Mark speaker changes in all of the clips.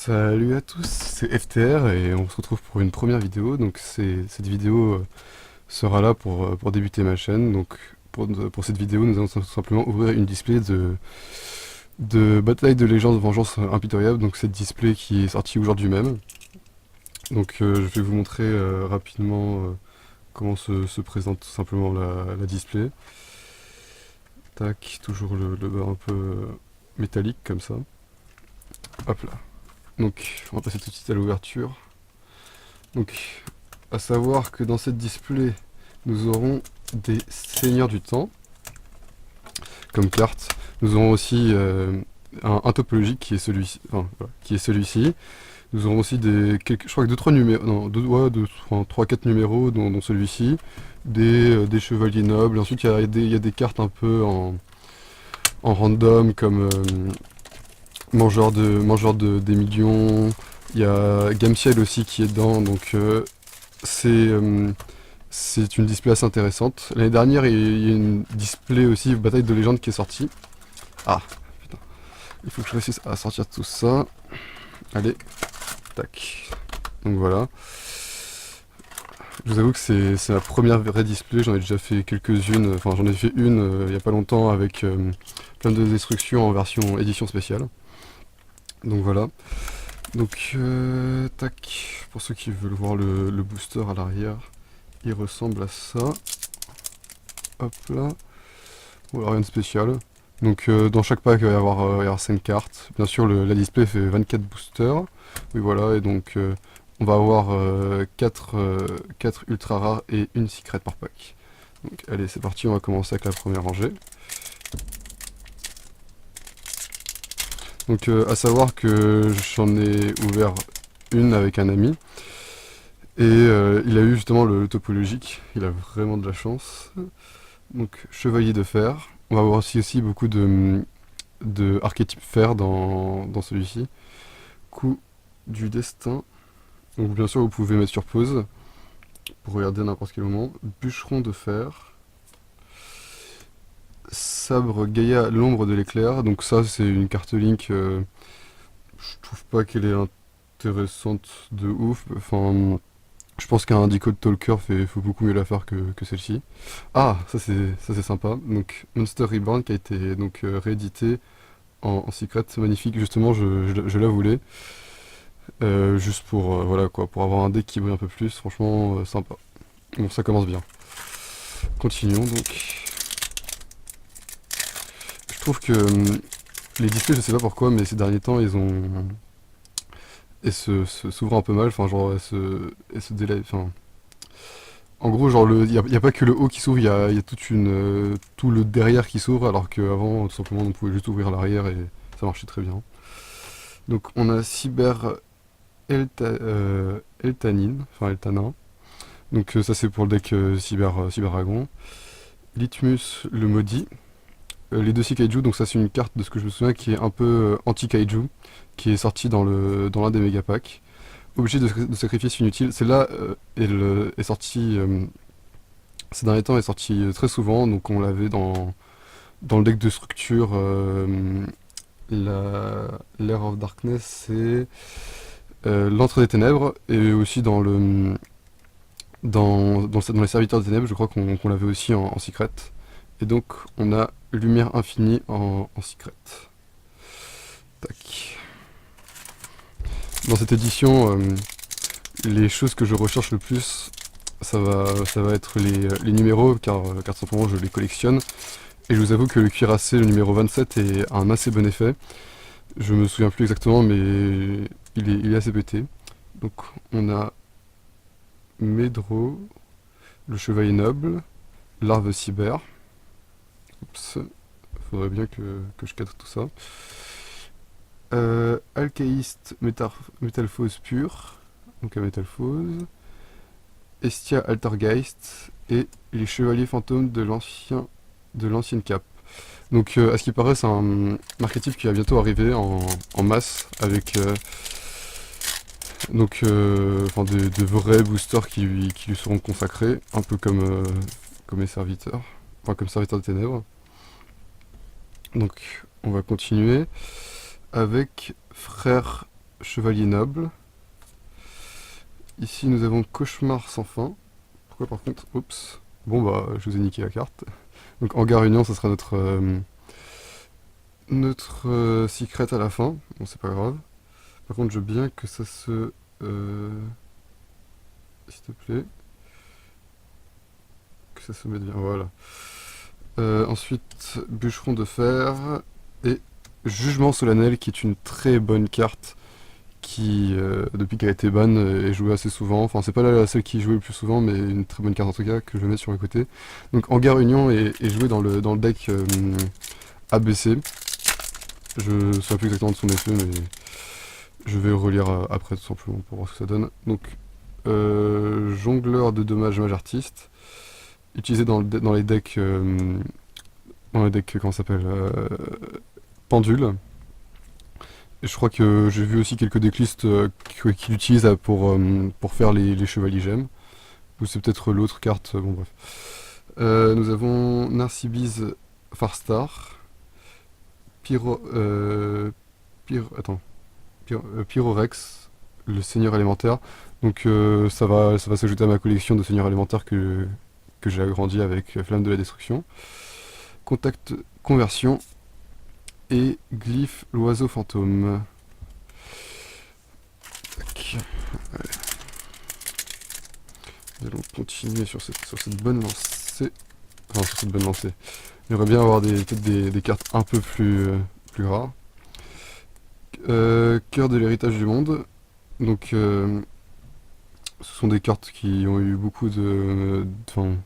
Speaker 1: Salut à tous, c'est FTR et on se retrouve pour une première vidéo. Donc cette vidéo sera là pour débuter ma chaîne. Donc pour cette vidéo, nous allons tout simplement ouvrir une display de Bataille de Légende Vengeance Impitoyable. Donc cette display qui est sortie aujourd'hui même. Donc je vais vous montrer rapidement comment se présente tout simplement la display. Tac, toujours le bas un peu métallique comme ça. Hop là. Donc on va passer tout de suite à l'ouverture. Donc à savoir que dans cette display, nous aurons des seigneurs du temps comme carte. Nous aurons aussi un topologique qui est celui-ci. Enfin, voilà, qui est celui-ci. Nous aurons aussi je crois que 2-3 numéros, non, 3-4 numéros dont celui-ci. Des chevaliers nobles. Ensuite, il y a des cartes un peu en random comme des millions. Il y a Gamciel aussi qui est dedans. Donc c'est c'est une display assez intéressante. L'année dernière, il y a une display aussi Bataille de Légende qui est sortie. Ah, putain. Il faut que je réussisse à sortir tout ça. Allez, tac. Donc voilà. Je vous avoue que c'est ma première vraie display. J'en ai déjà fait quelques-unes. Enfin, j'en ai fait une il n'y a pas longtemps avec plein de destructions en version édition spéciale. Donc voilà. Donc, tac. Pour ceux qui veulent voir le booster à l'arrière, il ressemble à ça. Hop là. Voilà, rien de spécial. Donc dans chaque pack il va y avoir 5 cartes. Bien sûr la display fait 24 boosters. Oui voilà, et donc on va avoir 4 ultra rares et une secret par pack. Donc allez c'est parti, on va commencer avec la première rangée. Donc à savoir que j'en ai ouvert une avec un ami. Et il a eu justement le topologique, il a vraiment de la chance. Donc chevalier de fer. On va avoir aussi beaucoup de archétype fer dans celui-ci. Coup du destin. Donc bien sûr vous pouvez mettre sur pause pour regarder à n'importe quel moment. Bûcheron de fer. Sabre Gaïa l'ombre de l'éclair. Donc ça c'est une carte Link. Je trouve pas qu'elle est intéressante de ouf. Enfin je pense qu'un Decode Talker faut beaucoup mieux la faire que celle-ci. Ah ça c'est sympa. Donc Monster Reborn qui a été donc réédité en secret, magnifique, justement je la voulais. Juste pour, voilà quoi, pour avoir un deck qui brille un peu plus, franchement sympa. Bon ça commence bien. Continuons donc. Je trouve que les displays, je sais pas pourquoi, mais ces derniers temps ils ont... s'ouvrent un peu mal, enfin genre elles se délayent, enfin... En gros genre y a pas que le haut qui s'ouvre, il y a tout le derrière qui s'ouvre, alors qu'avant tout simplement on pouvait juste ouvrir l'arrière et ça marchait très bien. Donc on a Cyber Eltanine, enfin Eltanin. Donc ça c'est pour le deck Cyber Dragon. Litmus le maudit. Les deux Kaiju, donc ça c'est une carte de ce que je me souviens qui est un peu anti-kaiju, qui est sortie dans l'un des méga packs. Obligé de sacrifice inutile. Celle-là, elle est sortie, ces derniers temps, elle est sortie très souvent, donc on l'avait dans le deck de structure. L'Air of Darkness, c'est l'Antre des Ténèbres, et aussi dans les Serviteurs des Ténèbres, je crois qu'on l'avait aussi en secret. Et donc on a Lumière Infinie en secret. Tac. Dans cette édition, les choses que je recherche le plus, ça va être les numéros, car simplement je les collectionne. Et je vous avoue que le cuirassé, le numéro 27, est un assez bon effet. Je me souviens plus exactement, mais il est assez pété. Donc on a Médro, le Chevalier Noble, Larve Cyber. Oups, faudrait bien que je cadre tout ça. Alcaïste Métalphose pur, donc un Métalphose. Estia Altergeist et les Chevaliers Fantômes de l'ancienne cape. Donc à ce qui paraît c'est un archétype qui va bientôt arriver en masse avec enfin, de vrais boosters qui lui seront consacrés, un peu comme les serviteurs, enfin comme serviteurs des ténèbres. Donc on va continuer avec Frère Chevalier Noble. Ici nous avons Cauchemar sans fin. Pourquoi par contre? Oups. Bon bah je vous ai niqué la carte. Donc Hangar Union, ça sera notre secret à la fin. Bon c'est pas grave. Par contre je veux bien que ça se... s'il te plaît. Que ça se mette bien, voilà. Ensuite, Bûcheron de fer et Jugement solennel qui est une très bonne carte qui, depuis qu'elle a été ban, est jouée assez souvent. Enfin, c'est pas la seule qui est jouée le plus souvent, mais une très bonne carte en tout cas que je vais mettre sur le côté. Donc, Hangar Union est jouée dans le deck ABC. Je ne sais plus exactement de son effet, mais je vais relire après tout simplement pour voir ce que ça donne. Donc, Jongleur de dommages mage artiste, utilisé dans les decks, comment ça s'appelle, Pendule. Et je crois que j'ai vu aussi quelques decklists qui l'utilisent pour faire les chevaliers gemmes. Ou c'est peut-être l'autre carte, bon bref. Nous avons Narcibise Farstar, attends, Pyrorex, le seigneur élémentaire. Donc ça va s'ajouter à ma collection de seigneurs élémentaires que j'ai agrandi avec Flamme de la Destruction. Contact Conversion et Glyphe l'oiseau fantôme. Tac. Allez. Nous allons continuer sur cette bonne lancée. Enfin, sur cette bonne lancée. J'aimerais bien avoir peut-être des cartes un peu plus rares. Cœur de l'héritage du monde. Donc, ce sont des cartes qui ont eu beaucoup de... Enfin,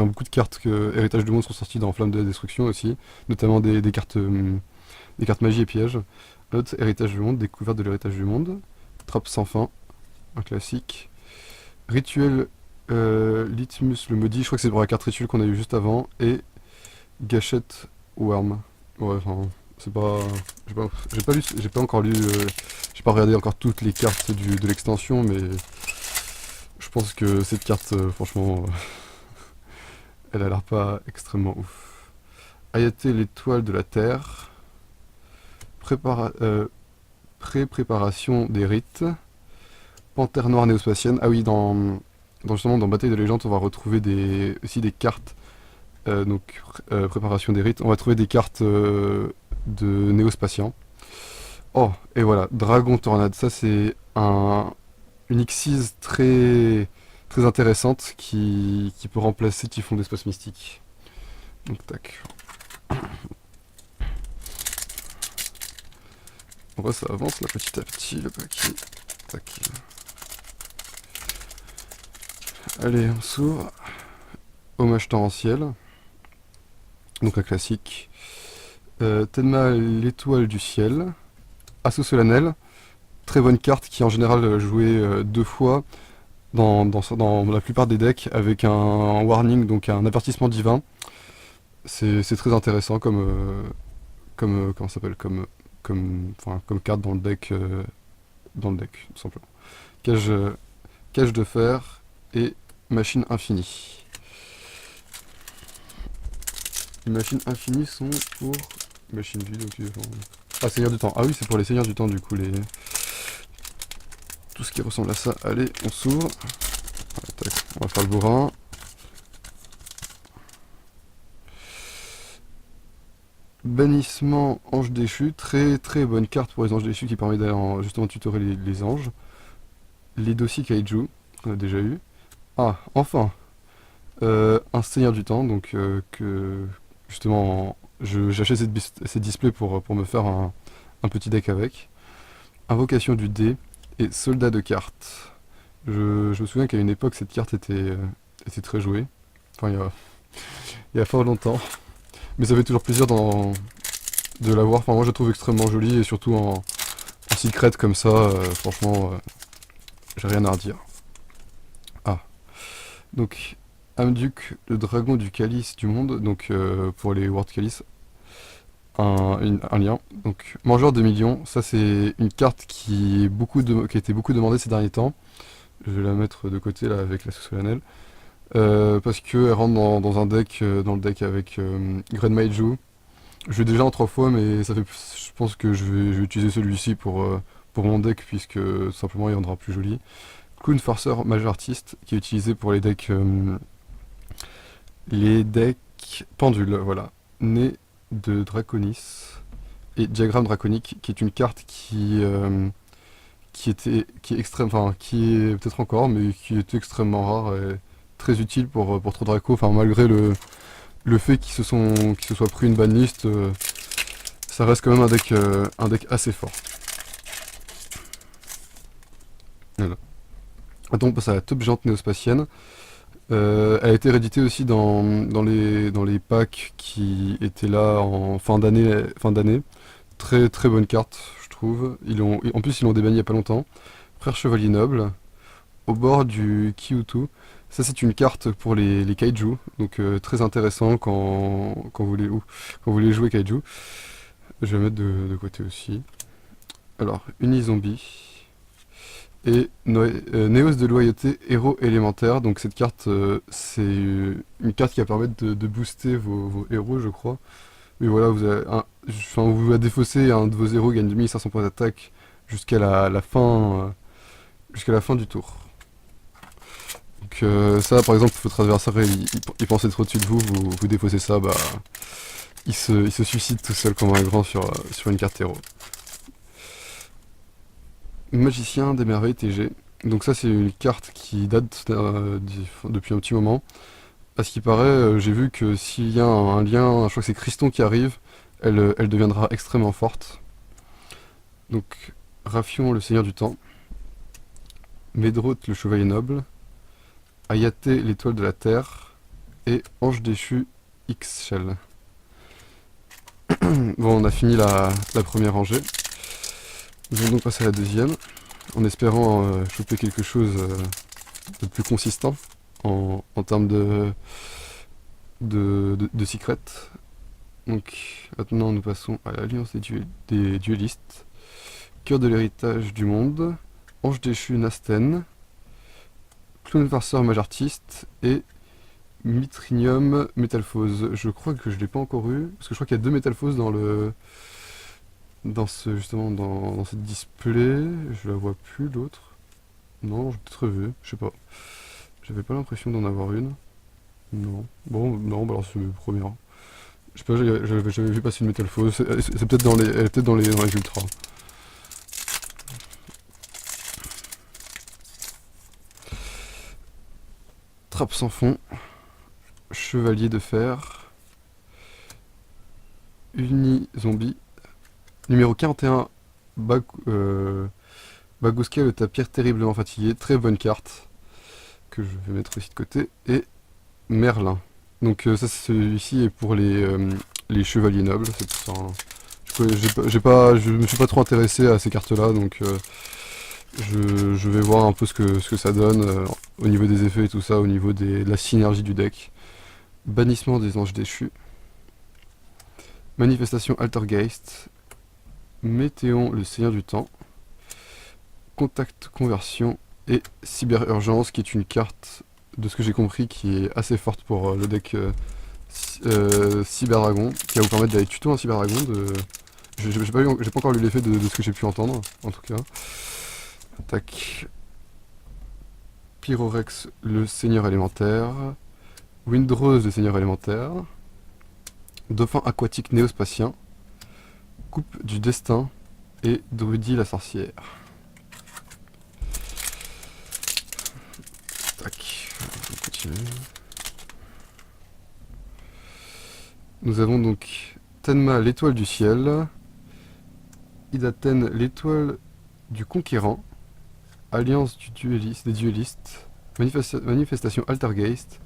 Speaker 1: beaucoup de cartes Héritage du monde sont sorties dans Flamme de la Destruction aussi. Notamment des cartes magie et pièges. L'autre, Héritage du monde, découverte de l'héritage du monde. Trappe sans fin, un classique. Rituel Litmus le maudit, je crois que c'est pour la carte rituel qu'on a eu juste avant. Et Gâchette Worm. Ouais, enfin, c'est pas... J'ai pas encore lu... j'ai pas regardé encore toutes les cartes de l'extension, mais... Je pense que cette carte, franchement... elle a l'air pas extrêmement ouf. Ayaté l'étoile de la terre. Pré-préparation des rites. Panthère noire néospatienne. Ah oui, justement dans Bataille de légende, on va retrouver aussi des cartes. Donc préparation des rites. On va trouver des cartes de néospatiens. Oh, et voilà, Dragon Tornade. Ça c'est une Xyz très très intéressante qui peut remplacer Typhon d'Espace Mystique. Donc tac. On voit ça avance là petit à petit le paquet. Tac. Allez, on s'ouvre. Hommage torrentiel. Donc un classique. Tenma l'étoile du ciel. Assaut solennel. Très bonne carte qui est en général jouée 2 fois dans la plupart des decks avec un warning, donc un avertissement divin. C'est très intéressant comment ça s'appelle, comme carte dans le deck, tout simplement. Cage de fer et machine infinie. Les machines infinies sont pour machine vide, donc ah, Seigneur du temps. Ah oui, c'est pour les Seigneurs du temps, du coup, tout ce qui ressemble à ça. Allez, on s'ouvre. On va faire le bourrin. Bannissement ange déchu. Très très bonne carte pour les anges déchus qui permet d'aller justement tutorer les anges. Les dossiers kaiju, qu'on a déjà eu. Ah, enfin un Seigneur du temps, donc que justement j'achète cette display pour me faire un petit deck avec. Invocation du dé et soldat de cartes. Je me souviens qu'à une époque cette carte était très jouée. Enfin il y a fort longtemps. Mais ça fait toujours plaisir de l'avoir. Enfin moi je la trouve extrêmement jolie et surtout en secret comme ça, franchement j'ai rien à redire. Ah. Donc Amduc, le dragon du calice du monde, donc pour les World Calice, un lien. Donc Mangeur de millions, ça c'est une carte qui a été beaucoup demandée ces derniers temps. Je vais la mettre de côté là avec la solennelle. Parce qu'elle rentre dans un deck, dans le deck avec Great Maiju. Je l'ai déjà en 3 fois, mais ça fait, je pense que je vais utiliser celui-ci pour pour mon deck, puisque tout simplement il rendra plus joli. Clown Forcer Mage Artiste, qui est utilisé pour les decks pendules, voilà. Né de Draconis. Et Diagramme Draconique, qui est une carte qui est extrême, enfin, qui est peut-être encore, mais qui est extrêmement rare et très utile pour trop Draco. Enfin, malgré le fait qu'ils se soient pris une banlist, ça reste quand même un deck assez fort. Voilà. Attends, on passe à la Top Géante Néospatienne. Elle a été rééditée aussi dans les packs qui étaient là en fin d'année. Fin d'année. Très très bonne carte, je trouve. En plus, ils l'ont débanni il n'y a pas longtemps. Frère Chevalier Noble, au bord du Kyutu. Ça, c'est une carte pour les kaiju, donc très intéressant quand vous voulez jouer kaiju. Je vais mettre de côté aussi. Alors, Unizombie. Et Néos de loyauté, héros élémentaire. Donc cette carte, c'est une carte qui va permettre de booster vos héros, je crois. Mais voilà, enfin, vous la défaussez, un de vos héros gagne 2500 points d'attaque jusqu'à jusqu'à la fin du tour. Donc ça, par exemple, votre adversaire, il pensait trop dessus de vous défaussez ça, bah, il se suicide tout seul comme un grand sur une carte héros. Magicien des merveilles TG. Donc ça c'est une carte qui date depuis un petit moment. À ce qui paraît, j'ai vu que s'il y a un lien, je crois que c'est Christon qui arrive, elle deviendra extrêmement forte. Donc Raphion le seigneur du temps, Médroth le chevalier noble, Ayaté l'étoile de la terre, et Ange déchu X-Shell. Bon, on a fini la première rangée. Nous allons donc passer à la deuxième, en espérant choper quelque chose de plus consistant en termes de secret. Donc maintenant nous passons à l'Alliance des duellistes, Cœur de l'héritage du monde, Ange déchu Nasten, Clown Farceur Mage Artiste et Mitrinium Métalphose. Je crois que je l'ai pas encore eu, parce que je crois qu'il y a 2 Métalphoses justement dans cette display. Je la vois plus l'autre. Non, j'ai peut-être vu, je sais pas. J'avais pas l'impression d'en avoir une. Non. Bon, non, bah alors c'est le premier. Je sais pas, j'avais vu passer une Métalphose. C'est peut-être elle est peut-être dans les ultras. Trappe sans fond. Chevalier de fer. Uni-zombie. Numéro 41, Bagouska le tapir terriblement fatigué. Très bonne carte. Que je vais mettre aussi de côté. Et Merlin. Donc ça, celui-ci est pour les chevaliers nobles. C'est pour ça, hein. Je me suis pas trop intéressé à ces cartes-là, donc je vais voir un peu ce que ça donne au niveau des effets et tout ça, au niveau de la synergie du deck. Bannissement des anges déchus. Manifestation Altergeist. Météon le seigneur du temps. Contact conversion. Et cyberurgence, qui est une carte, de ce que j'ai compris, qui est assez forte pour le deck Cyberdragon, qui va vous permettre d'aller tuto un Cyberdragon. J'ai pas encore lu l'effet de ce que j'ai pu entendre, en tout cas. Tac. Pyrorex, le seigneur élémentaire. Windrose, le seigneur élémentaire. Dauphin aquatique néospatien. Coupe du destin. Et Drudi, la sorcière. Tac. On continue. Nous avons donc Tenma, l'étoile du ciel. Idaten, l'étoile du conquérant. Alliance des duellistes. Manifestation Altergeist.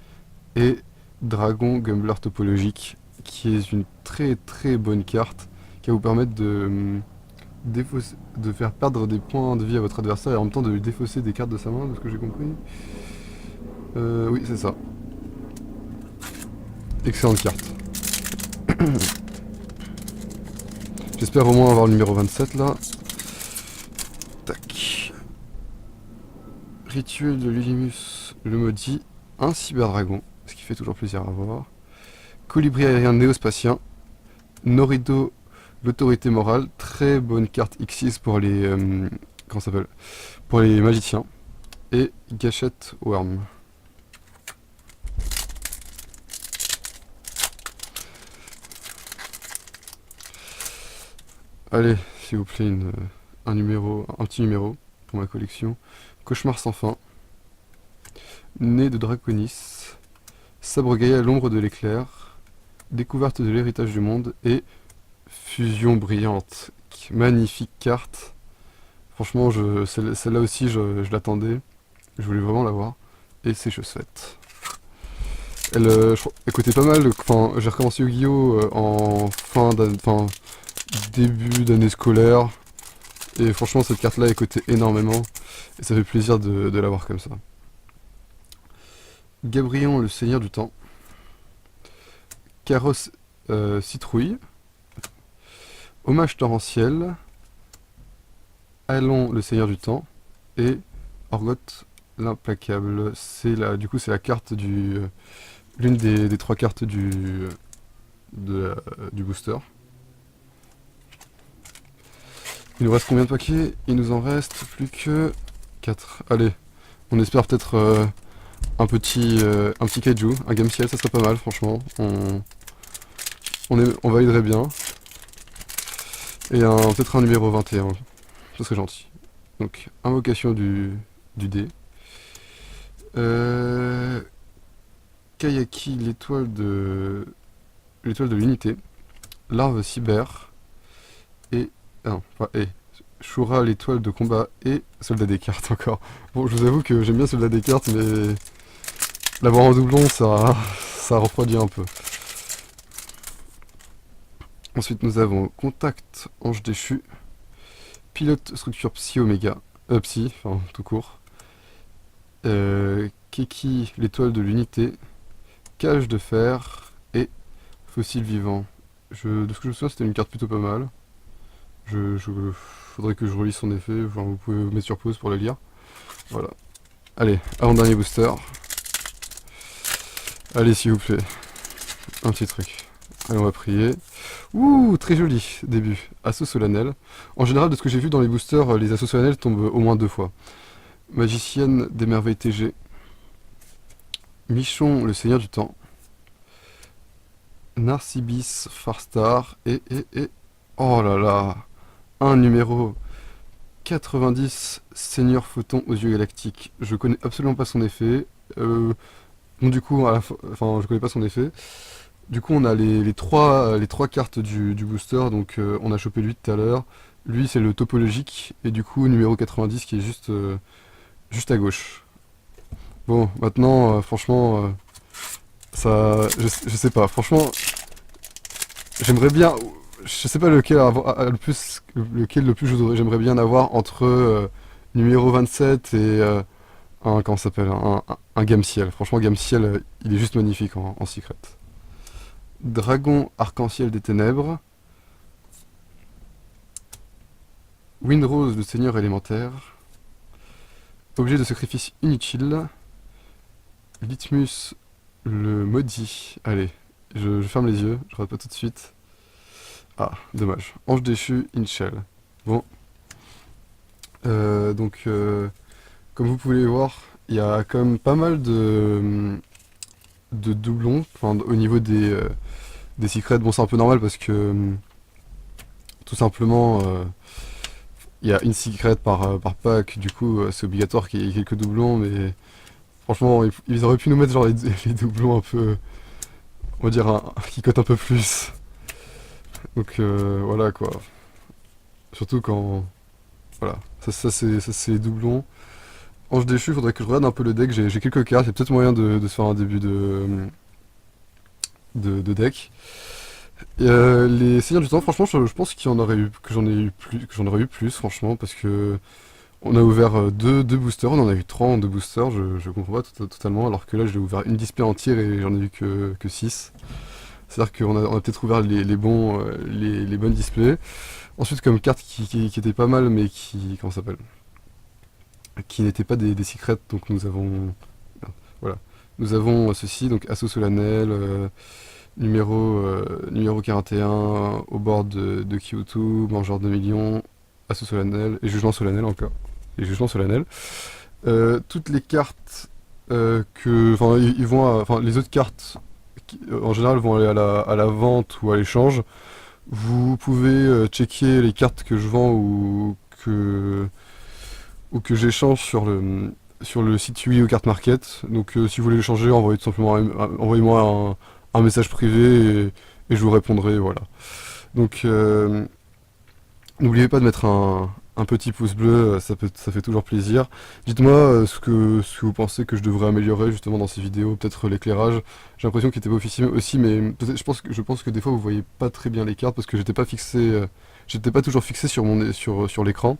Speaker 1: Et Dragon Gumbler topologique, qui est une très très bonne carte qui va vous permettre de faire perdre des points de vie à votre adversaire et en même temps de lui défausser des cartes de sa main, de ce que j'ai compris. Oui, c'est ça. Excellente carte. J'espère au moins avoir le numéro 27 là. Tac. Rituel de l'Ulimus le maudit. Un cyberdragon, ce qui fait toujours plaisir à voir. Colibri aérien néospatien. Norido L'autorité morale, très bonne carte X6 pour les... comment ça s'appelle? Pour les magiciens. Et Gâchette Worm. Allez, s'il vous plaît, un petit numéro pour ma collection. Cauchemar sans fin. Nez de Draconis. Sabre Gaïa à l'ombre de l'éclair. Découverte de l'héritage du monde. Et Fusion brillante. Magnifique carte. Franchement, celle-là aussi, je l'attendais. Je voulais vraiment l'avoir. Et c'est chose faite. Elle coûtait pas mal. Enfin, j'ai recommencé Yu-Gi-Oh! En début d'année scolaire. Et franchement, cette carte-là, elle coûtait énormément. Et ça fait plaisir de l'avoir comme ça. Gabrion, le Seigneur du Temps. Carrosse Citrouille. Hommage torrentiel. Allons, le Seigneur du Temps. Et Orgoth, l'implacable. Du coup, c'est la carte du... l'une des trois cartes du booster. Il nous reste combien de paquets? Il nous en reste plus que 4. Allez, on espère peut-être un petit kaiju, un Game Ciel, ça serait pas mal, franchement. On validerait bien. Et peut-être un numéro 21, ça serait gentil. Donc, invocation du dé. Kayaki, l'étoile de l'unité. Larve cyber. Et... non, pas et. Shura, l'étoile de combat. Et soldat des cartes encore. Bon, je vous avoue que j'aime bien soldat des cartes, mais... l'avoir en doublon, ça refroidit un peu. Ensuite, nous avons Contact, Ange déchu. Pilote, structure Psy Oméga. Psy, enfin, tout court. Keki, l'étoile de l'unité. Cage de fer. Et Fossile vivant. De ce que je me souviens, c'était une carte plutôt pas mal. Faudrait que je relise son effet. Enfin, vous pouvez vous mettre sur pause pour le lire. Voilà. Allez, avant-dernier booster. Allez, s'il vous plaît. Un petit truc. Allez, on va prier. Ouh, très joli début. Assaut solennel. En général, de ce que j'ai vu dans les boosters, les assauts solennels tombent au moins 2 fois. Magicienne des merveilles TG. Michon, le seigneur du temps. Narcibis, Farstar. Et... oh là là. Un numéro 90, Seigneur Photon aux yeux galactiques. Je connais absolument pas son effet. Bon, du coup, enfin, je connais pas son effet. Du coup, on a les trois cartes du booster. Donc, on a chopé lui tout à l'heure. Lui, c'est le topologique. Et du coup, numéro 90 qui est juste à gauche. Bon, maintenant, franchement, je sais pas. Franchement, j'aimerais bien... je sais pas lequel le plus j'aimerais bien avoir entre numéro 27 et comment ça s'appelle, un Game Ciel. Franchement, Game Ciel, il est juste magnifique en secret. Dragon arc-en-ciel des ténèbres. Windrose, le seigneur élémentaire. Objet de sacrifice inutile. Litmus, le maudit. Allez, je ferme les yeux, je regarde pas tout de suite. Ah, dommage. Ange déchu, Inchel. Bon. Comme vous pouvez le voir, il y a quand même pas mal de doublons, enfin, au niveau des secrets. Bon, c'est un peu normal parce que, tout simplement, il y a une secret par pack, du coup, c'est obligatoire qu'il y ait quelques doublons, mais franchement, ils auraient pu nous mettre genre les doublons un peu, on va dire, qui cotent un peu plus. Donc, voilà quoi. Surtout quand... voilà, ça c'est les doublons. Ange déchu, faudrait que je regarde un peu le deck. J'ai quelques cartes, il y a peut-être moyen de se faire un début de deck. Et, les Seigneurs du Temps, franchement, je pense qu'il y en aurait eu, que j'en aurais eu plus, franchement, parce que on a ouvert deux boosters, on en a eu 3 en 2 boosters, je comprends pas totalement, alors que là j'ai ouvert une display entière et j'en ai eu que 6. C'est-à-dire qu'on a peut-être ouvert les bonnes displays. Ensuite, comme carte qui était pas mal, mais comment ça s'appelle? Qui n'étaient pas des secrets, donc nous avons... voilà. Nous avons ceci, donc Assaut solennel, numéro 41, au bord de Kyoto, mangeur de millions, assaut solennel, et jugement solennel encore. Et jugement solennel. Toutes les cartes enfin, ils vont enfin, les autres cartes, en général, vont aller à la vente ou à l'échange. Vous pouvez checker les cartes que je vends ou que j'échange sur le site Yu-Gi-Oh! Card Market. Donc si vous voulez l'échanger, envoyez tout simplement envoyez-moi un message privé et je vous répondrai, voilà. Donc n'oubliez pas de mettre un petit pouce bleu, ça fait toujours plaisir. Dites-moi ce que vous pensez que je devrais améliorer justement dans ces vidéos, peut-être l'éclairage. J'ai l'impression qu'il était pas officiel aussi, mais je pense que des fois vous voyez pas très bien les cartes parce que j'étais pas toujours fixé sur l'écran.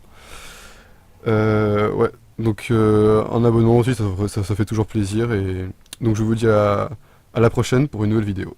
Speaker 1: Ouais, donc un abonnement aussi, ça fait toujours plaisir et donc je vous dis à la prochaine pour une nouvelle vidéo.